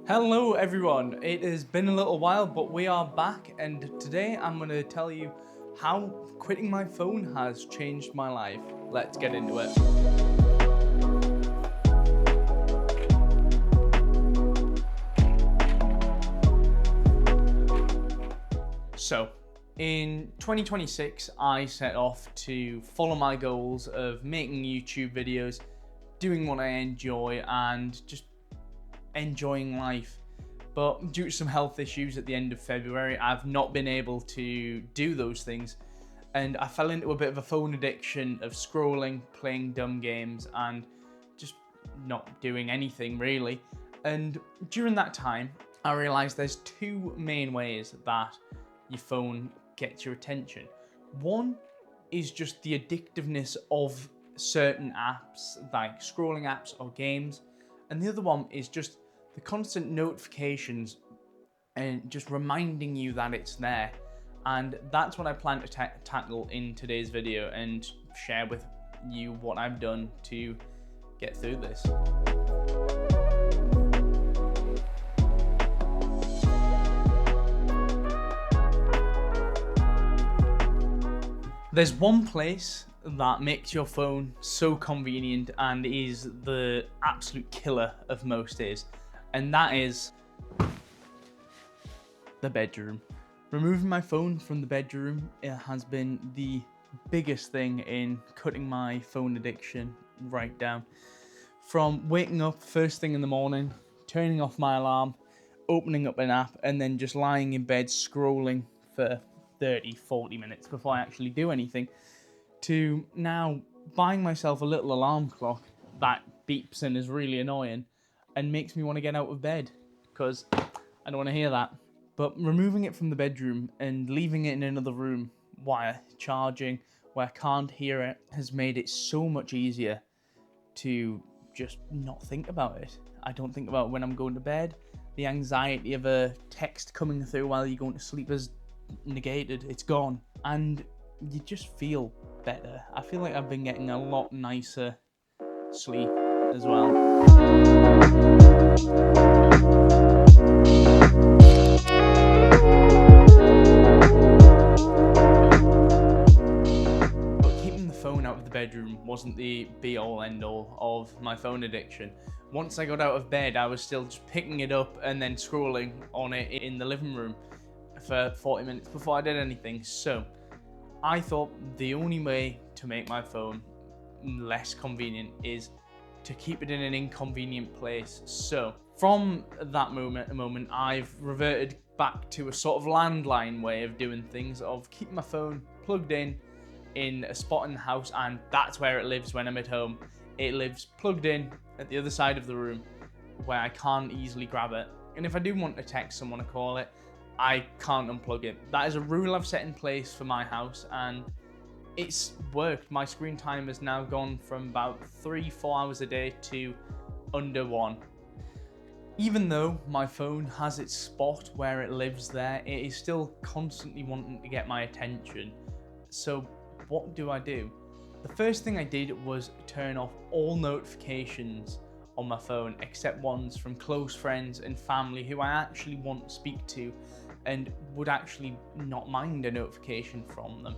Hello everyone, it has been a little while but we are back, and today I'm going to tell you how quitting my phone has changed my life. Let's get into it. So, in 2026 I set off to follow my goals of making YouTube videos, doing what I enjoy and just enjoying life. But due to some health issues at the end of February, I've not been able to do those things, and I fell into a bit of a phone addiction of scrolling, playing dumb games and just not doing anything really. And during that time I realized there's two main ways that your phone gets your attention. One is just the addictiveness of certain apps, like scrolling apps or games, and the other one is just the constant notifications and just reminding you that it's there. And that's what I plan to tackle in today's video and share with you what I've done to get through this. There's one place that makes your phone so convenient and is the absolute killer of most days, and that is the bedroom. Removing my phone from the bedroom has been the biggest thing in cutting my phone addiction right down. From waking up first thing in the morning, turning off my alarm, opening up an app, and then just lying in bed scrolling for 30-40 minutes before I actually do anything, to now buying myself a little alarm clock that beeps and is really annoying and makes me want to get out of bed because I don't want to hear that. But removing it from the bedroom and leaving it in another room while charging, where I can't hear it, has made it so much easier to just not think about it. I don't think about it when I'm going to bed. The anxiety of a text coming through while you're going to sleep is negated, it's gone, and you just feel better. I feel like I've been getting a lot nicer sleep as well. But keeping the phone out of the bedroom wasn't the be-all end-all of my phone addiction. Once I got out of bed, I was still just picking it up and then scrolling on it in the living room for 40 minutes before I did anything. So I thought the only way to make my phone less convenient is to keep it in an inconvenient place. So from that moment, I've reverted back to a sort of landline way of doing things, of keeping my phone plugged in a spot in the house, and that's where it lives when I'm at home. It lives plugged in at the other side of the room where I can't easily grab it. And if I do want to text someone or call it, I can't unplug it. That is a rule I've set in place for my house, and it's worked. My screen time has now gone from about 3-4 hours a day to under 1. Even though my phone has its spot where it lives there, it is still constantly wanting to get my attention. So what do? The first thing I did was turn off all notifications on my phone except ones from close friends and family who I actually want to speak to and would actually not mind a notification from them.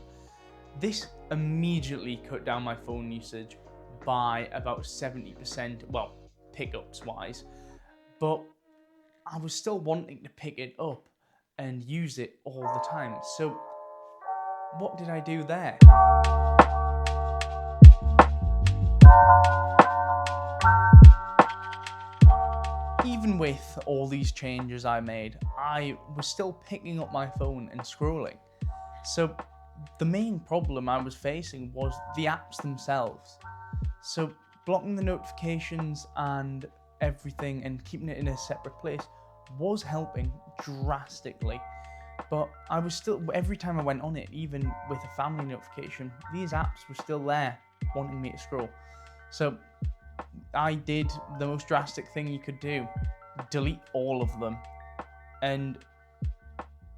This immediately cut down my phone usage by about 70%, well, pickups wise, but I was still wanting to pick it up and use it all the time. So what did I do there? Even with all these changes I made, I was still picking up my phone and scrolling. So the main problem I was facing was the apps themselves. So blocking the notifications and everything and keeping it in a separate place was helping drastically. But I was still, every time I went on it, even with a family notification, these apps were still there wanting me to scroll. So I did the most drastic thing you could do: delete all of them. And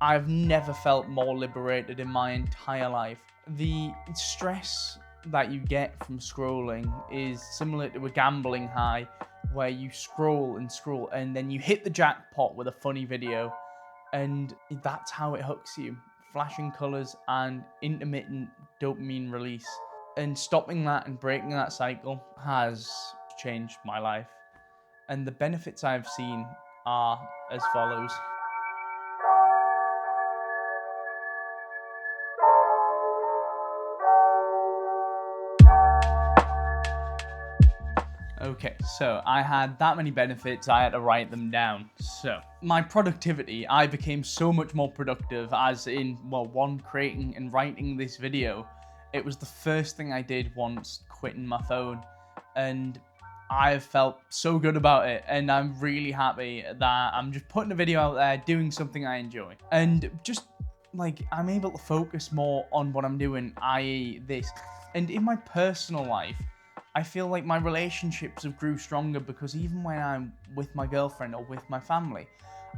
I've never felt more liberated in my entire life. The stress that you get from scrolling is similar to a gambling high where you scroll and scroll and then you hit the jackpot with a funny video, and that's how it hooks you. Flashing colors and intermittent dopamine release. And stopping that and breaking that cycle has changed my life. And the benefits I've seen are as follows. Okay, so I had that many benefits, I had to write them down. So, my productivity, I became so much more productive, as in, well, one, creating and writing this video. It was the first thing I did once quitting my phone, and I felt so good about it, and I'm really happy that I'm just putting a video out there, doing something I enjoy. And just, like, I'm able to focus more on what I'm doing, i.e. this. And in my personal life, I feel like my relationships have grew stronger because even when I'm with my girlfriend or with my family,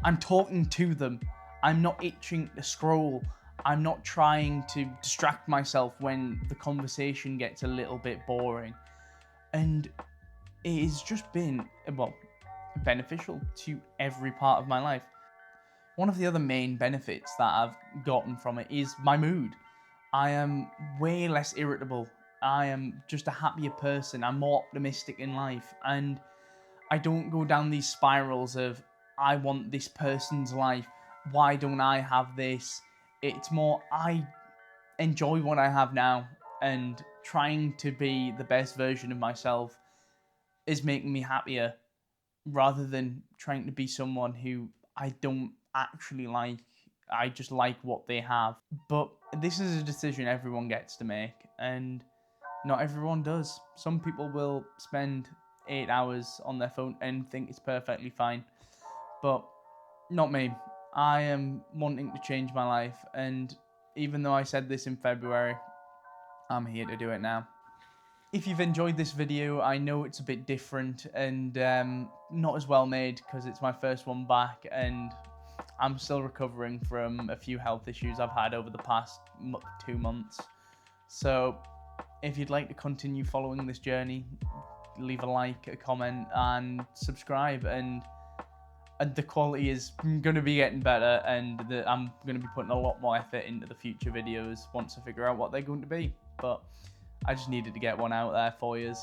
I'm talking to them. I'm not itching to scroll. I'm not trying to distract myself when the conversation gets a little bit boring. And it has just been, well, beneficial to every part of my life. One of the other main benefits that I've gotten from it is my mood. I am way less irritable. I am just a happier person. I'm more optimistic in life, and I don't go down these spirals of, I want this person's life, why don't I have this? It's more, I enjoy what I have now, and trying to be the best version of myself is making me happier, rather than trying to be someone who I don't actually like. I just like what they have. But this is a decision everyone gets to make, and not everyone does. Some people will spend 8 hours on their phone and think it's perfectly fine. But not me. I am wanting to change my life, and even though I said this in February, I'm here to do it now. If you've enjoyed this video, I know it's a bit different and not as well made because it's my first one back, and I'm still recovering from a few health issues I've had over the past 2 months. So if you'd like to continue following this journey, leave a like, a comment, and subscribe. And the quality is going to be getting better, and I'm going to be putting a lot more effort into the future videos once I figure out what they're going to be. But I just needed to get one out there for you.